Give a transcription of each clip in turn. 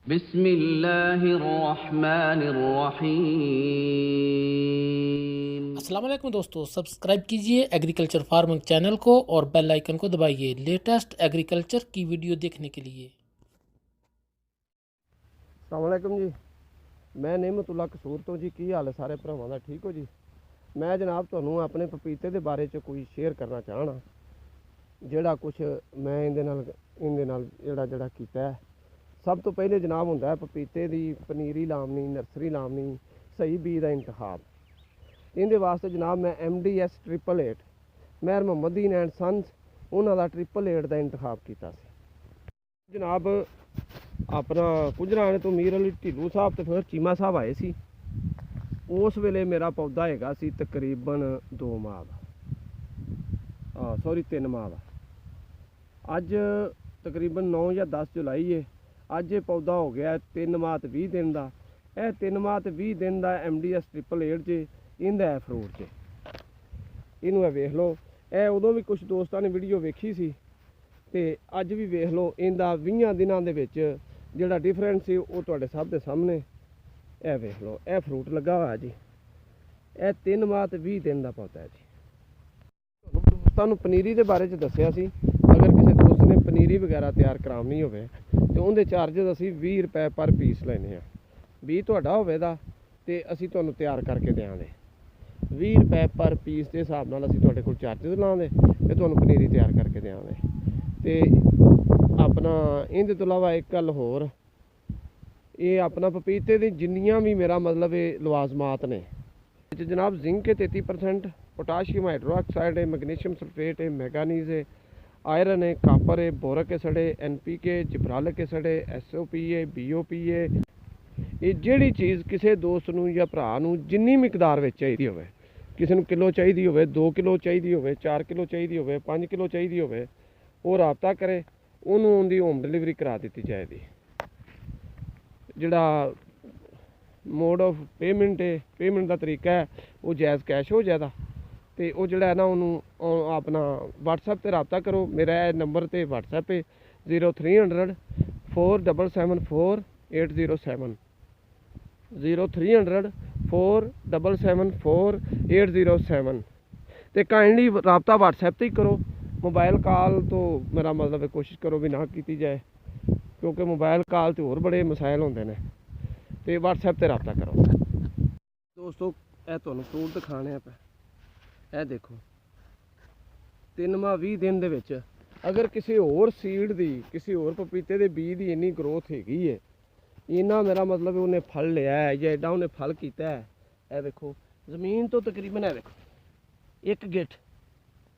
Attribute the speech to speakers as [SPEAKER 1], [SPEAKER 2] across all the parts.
[SPEAKER 1] बिस्मिल्लाहिर्रहमानिर्रहीम।
[SPEAKER 2] अस्सलाम वालेकुम दोस्तों, सब्सक्राइब कीजिए एग्रीकल्चर फार्मिंग चैनल को और बेल आइकन को दबाइए लेटेस्ट एग्रीकल्चर की वीडियो देखने के लिए।
[SPEAKER 3] अस्सलाम वालेकुम जी। मैं नेमतुल्ला कसूर तो जी। की हाल है सारे भरावां दा? ठीक हो जी। मैं जनाब तुहानूं अपने पपीते के बारे च कोई शेयर करना चाहना, जिहड़ा कुछ मैं इंदे नाल जिहड़ा कीता है। सब तो पहले जनाब हुंदा है पपीते की पनीरी लावनी, नर्सरी लावनी, सही बीज का इंतखाब। इहदे वास्ते जनाब मैं MDS 888 Mehar Mohammedan and sons उन्हां दा 888 का इंतखाब किया जनाब। अपना कुजराने तो मीर अली ढिल्लू साहब तो फिर चीमा साहब आए सी। उस वेले मेरा पौधा हैगा सी तकरीबन 2 माह का, सॉरी 3 माह का। अज तकरीबन 9 या 10 जुलाई है। अज ये पौधा हो गया 3 माह ते 20 दिन का। यह 3 माह ते 20 दिन का MDS 888 च इंदा है फ्रूट च। इनू वेख लो। यह उदों भी कुछ दोस्तों ने वीडियो वेखी सी ते अज भी वेख लो। इंदा 20 दिनों के विच जिहड़ा डिफरेंस है वो तुहाडे सब दे सामने। यह वेख लो, यह फ्रूट लगा हुआ जी। यह 3 माह ते 20 दिन का पौधा है जी। दोस्तों पनीरी के बारे च दसिया सी। अगर किसी दोस्त ने पनीरी वगैरह तैयार करानी होवे तो उनके चार्जिज असी 20 रुपए पर पीस लेने। 20 तुहाडा होवेगा तो असी तुहानूं तैयार करके देंगे। 20 रुपए पर पीस के हिसाब नाल असी तुहाडे कोल चार्जिज लांगे ते तुहानूं पनीरी तैयार करके देंगे। तो अपना इहदे तो इलावा एक गल होर, ये अपना पपीते दी जिन्नियां भी मेरा मतलब ये लवाजमात ने जनाब, जिंक है 33%, पोटाशियम हाइड्रोक्साइड है, मैग्नीशियम सल्फेट है, मैंगानीज है, आयरन है, कापर है, बोरक एसिड है, NPK, जिब्रालिक एसिड है, SOP है, BOP है। ये जिहड़ी चीज़ किसी दोस्त नूं या भरा नूं जिन्नी मिकदार विच चाहीदी होवे, किसी नूं किलो चाहिए होवे, 2 किलो चाहिए होवे, 4 किलो चाहिए होवे, 5 किलो चाहिए होवे, वो राबता करे, उन्होंने उनकी होम डिलीवरी करा दी जाएगी। जिहड़ा मोड ऑफ पेमेंट है, पेमेंट का तरीका है, वो जायज़ कैश हो जाएगा। तो वो जोड़ा है ना उन्होंने अपना WhatsApp पर रबता करो। मेरा नंबर तो WhatsApp है 0300 477 4807 0300 477 4807। तो काइंडली रबता WhatsApp तो ही करो। मोबाइल कॉल तो मेरा मतलब कोशिश करो भी ना की जाए, क्योंकि मोबाइल कॉल तो होर बड़े मसाइल होंदे ने। तो WhatsApp पर रबता करो। दोस्तों यह तुहानूं फ्रूट दिखाने पे, यह देखो 3 माह 20 दिन दे विच अगर किसी होर सीड दी, किसी होर पपीते के बीज की इन्नी ग्रोथ हैगी है, इन्ना मेरा मतलब उन्हें फल लिया है या एडा उन्हें फल किया है। यह देखो जमीन तो तकरीबन है देखो 1 गिट,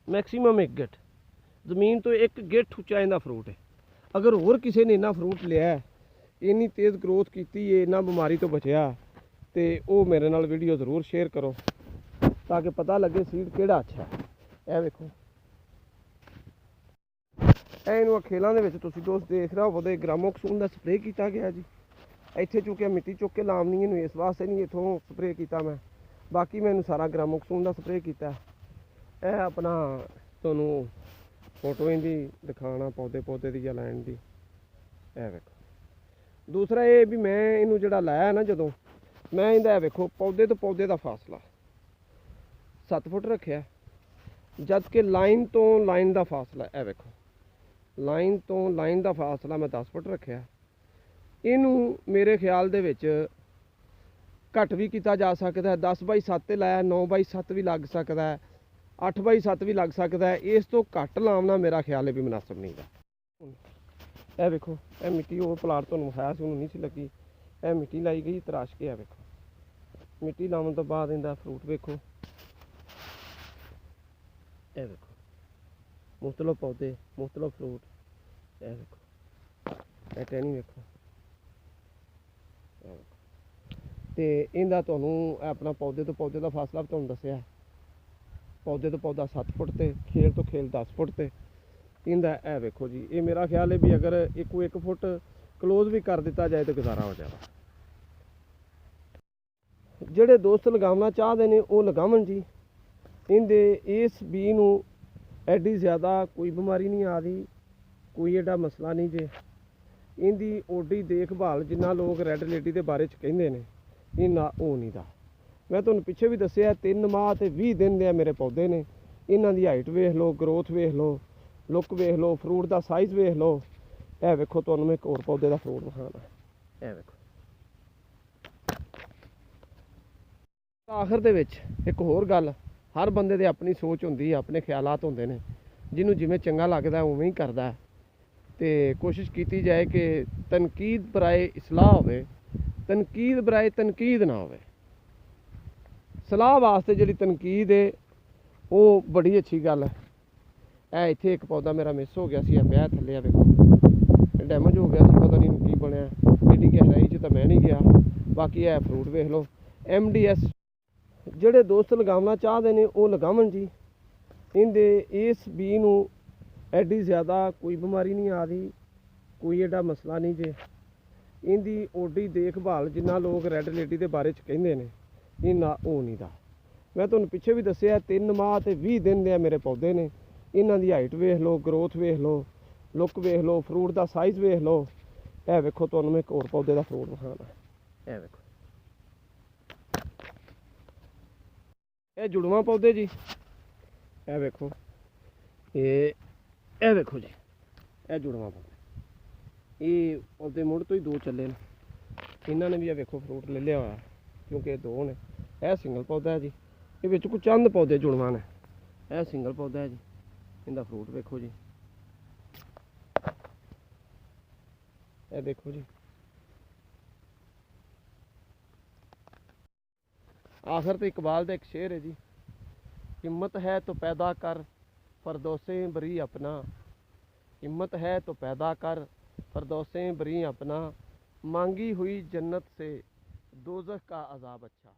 [SPEAKER 3] मैक्सीमम 1 गिट जमीन तो 1 गिट उच्चा इन्दा फ्रूट है। अगर होर किसी ने इन्ना फ्रूट लिया है, इन्नी तेज़ ग्रोथ की है, इन्ना बीमारी तो बचया, तो वो मेरे नाल वीडियो जरूर शेयर करो ताकि पता लगे सीड केड़ा अच्छा है। यह देखो इनू खेलों के तुम दोस्त देख रहे हो तो ग्रामोक्सून का स्प्रे किया गया जी। इत्थे चुके मिट्टी चुक के लावनी इनू इस वास्ते नहीं इतों स्प्रे किया मैं, बाकी मैं सारा ग्रामोक्सून का स्प्रे किया। यह अपना तुहानूं फोटो इनकी दिखाना पौधे की या लैंड की। यह देखो दूसरा ये भी मैं इनू जो लाया ना, जो मैं इंदा वेखो पौधे तो पौधे का फासला 7 फुट रखा, जबकि लाइन तो लाइन का फासला है वेखो, लाइन तो लाइन का फासला मैं 10 फुट रखा। इनू मेरे ख्याल दे विच घट भी किया जा सकता है। 10 बाई 7 लाया, 9 बाई 7 भी लग सकता है, 8 बाई 7 भी लग सकता है। इस तो घट लावना मेरा ख्याल है भी मुनासिब नहीं है। यह वेखो यह मिट्टी वो प्लाट तुहानूं विखाया सी, उन्होंने नहीं सी लगी। यह मिट्टी लाई गई तराश के। है वेखो मिट्टी लाने तो बाद इनका फ्रूट वेखो। यह देखो मुख्तलिफ पौधे, मुख्तलिफ फ्रूट। यह देखो यह टहनी वेखो। तो इनका तुहानूं अपना पौधे तो पौधे का फासला भी तुहानूं दस्सिया। पौधे तो पौधा 7 फुट ते, खेल तो खेल 10 फुट ते। इनका यह वेखो जी, ये मेरा ख्याल है भी अगर 1 फुट क्लोज भी कर दिता जाए तो गुजारा हो जाएगा। ਜਿਹੜੇ दोस्त लगावना चाहते हैं वो लगावन जी। इनके इस बी नूं एडी ज़्यादा कोई बीमारी नहीं आ रही, कोई एडा मसला नहीं जे। ਇਹਦੀ ਓਡੀ ਦੇਖਭਾਲ ਜਿੰਨਾ ਲੋਕ ਰੈੱਡ ਲੇਡੀ ਦੇ ਬਾਰੇ 'ਚ ਕਹਿੰਦੇ ਨੇ ਇਹਨਾਂ ਉਹ ਨਹੀਂ ਦਾ। ਮੈਂ ਤੁਹਾਨੂੰ ਪਿੱਛੇ ਵੀ ਦੱਸਿਆ 3 ਮਾਹ ਤੇ 20 ਦਿਨ ਦੇ ਮੇਰੇ ਪੌਦੇ ਨੇ। ਇਹਨਾਂ ਦੀ ਹਾਈਟ ਵੇਖ ਲਓ, ਗਰੋਥ ਵੇਖ ਲਓ, ਲੁੱਕ ਵੇਖ ਲਓ, ਫਰੂਟ ਦਾ ਸਾਈਜ਼ ਵੇਖ ਲਓ। ਇਹ ਵੇਖੋ, ਤੁਹਾਨੂੰ ਮੈਂ ਇੱਕ ਹੋਰ ਪੌਦੇ ਦਾ ਫਰੂਟ ਵਿਖਾਉਣਾ। ਇਹ ਵੇਖੋ। ਆਖਰ ਦੇ ਵਿੱਚ ਇੱਕ ਹੋਰ ਗੱਲ, ਹਰ ਬੰਦੇ ਦੇ ਆਪਣੀ ਸੋਚ ਹੁੰਦੀ ਹੈ, ਆਪਣੇ ਖਿਆਲਾਤ ਹੁੰਦੇ ਨੇ। ਜਿਹਨੂੰ ਜਿਵੇਂ ਚੰਗਾ ਲੱਗਦਾ ਉਵੇਂ ਹੀ ਕਰਦਾ। ਤੇ ਕੋਸ਼ਿਸ਼ ਕੀਤੀ ਜਾਏ ਕਿ ਤਨਕੀਦ ਬਰਾਏ ਇਸਲਾਹ ਹੋਵੇ, ਤਨਕੀਦ ਬਰਾਏ ਤਨਕੀਦ ਨਾ ਹੋਵੇ। ਸਲਾਹ ਵਾਸਤੇ ਜਿਹੜੀ ਤਨਕੀਦ ਹੈ ਉਹ ਬੜੀ ਅੱਛੀ ਗੱਲ ਹੈ। ਇਹ ਇੱਥੇ ਇੱਕ ਪੌਦਾ ਮੇਰਾ ਮਿਸ ਹੋ ਗਿਆ ਸੀ, ਇਹ ਪਿਆ ਥੱਲੇ। ਆ ਵੇਖੋ, ਡੈਮੇਜ ਹੋ ਗਿਆ ਸੀ, ਪਤਾ ਨਹੀਂ ਕੀ ਬਣਿਆ। ਐਡੀ ਗਹਿਰਾਈ 'ਚ ਤਾਂ ਮੈਂ ਨਹੀਂ ਗਿਆ। ਬਾਕੀ ਇਹ ਫਰੂਟ ਵੇਖ ਲਓ। MDS ਜਿਹੜੇ ਦੋਸਤ ਲਗਾਉਣਾ ਚਾਹਦੇ ਨੇ ਉਹ ਲਗਾਵਣ ਜੀ। ਇਹਦੇ ਇਸ ਬੀ ਨੂੰ ਐਡੀ ਜ਼ਿਆਦਾ ਕੋਈ ਬਿਮਾਰੀ ਨਹੀਂ ਆ ਰਹੀ, ਕੋਈ ਐਡਾ ਮਸਲਾ ਨਹੀਂ ਜੇ। ਇਹਦੀ ਓਡੀ ਦੇਖਭਾਲ ਜਿੰਨਾ ਲੋਕ ਰੈੱਡ ਲੇਡੀ ਦੇ ਬਾਰੇ 'ਚ ਕਹਿੰਦੇ ਨੇ ਇਹਨਾਂ ਉਹ ਨਹੀਂ ਦਾ। ਮੈਂ ਤੁਹਾਨੂੰ ਪਿੱਛੇ ਵੀ ਦੱਸਿਆ 3 ਮਾਹ ਤੇ 20 ਦਿਨ ਦੇ ਮੇਰੇ ਪੌਦੇ ਨੇ। ਇਹਨਾਂ ਦੀ ਹਾਈਟ ਵੇਖ ਲਓ, ਗਰੋਥ ਵੇਖ ਲਓ, ਲੁੱਕ ਵੇਖ ਲਓ, ਫਰੂਟ ਦਾ ਸਾਈਜ਼ ਵੇਖ ਲਓ। ਇਹ ਵੇਖੋ, ਤੁਹਾਨੂੰ ਮੈਂ ਇੱਕ ਹੋਰ ਪੌਦੇ ਦਾ ਫਰੂਟ ਵਿਖਾਉਣਾ। ਇਹ ਵੇਖੋ, ਇਹ ਜੁੜਵਾਂ ਪੌਦੇ ਜੀ। ਇਹ ਵੇਖੋ, ਇਹ ਵੇਖੋ ਜੀ, ਇਹ ਜੁੜਵਾਂ ਪੌਦੇ। ਇਹ ਪੌਦੇ ਮੁੜ ਤੋਂ ਹੀ 2 ਚੱਲੇ ਨੇ। ਇਹਨਾਂ ਨੇ ਵੀ ਇਹ ਵੇਖੋ ਫਰੂਟ ਲੈ ਲਿਆ ਹੋਇਆ, ਕਿਉਂਕਿ ਇਹ 2 ਨੇ। ਇਹ ਸਿੰਗਲ ਪੌਦਾ ਹੈ ਜੀ। ਇਹ ਵਿੱਚ ਕੋਈ ਚੰਦ ਪੌਦੇ ਜੁੜਵਾਂ ਨੇ। ਇਹ ਸਿੰਗਲ ਪੌਦਾ ਹੈ ਜੀ। ਇਹਦਾ ਫਰੂਟ ਵੇਖੋ ਜੀ। ਇਹ ਦੇਖੋ ਜੀ। आखिर तो इकबाल का एक शेर है जी, हिम्मत है तो पैदा कर फरदौसे बरी अपना, हिम्मत है तो पैदा कर फरदौसे बरी अपना, मांगी हुई जन्नत से दोज़ख का अज़ाब अच्छा।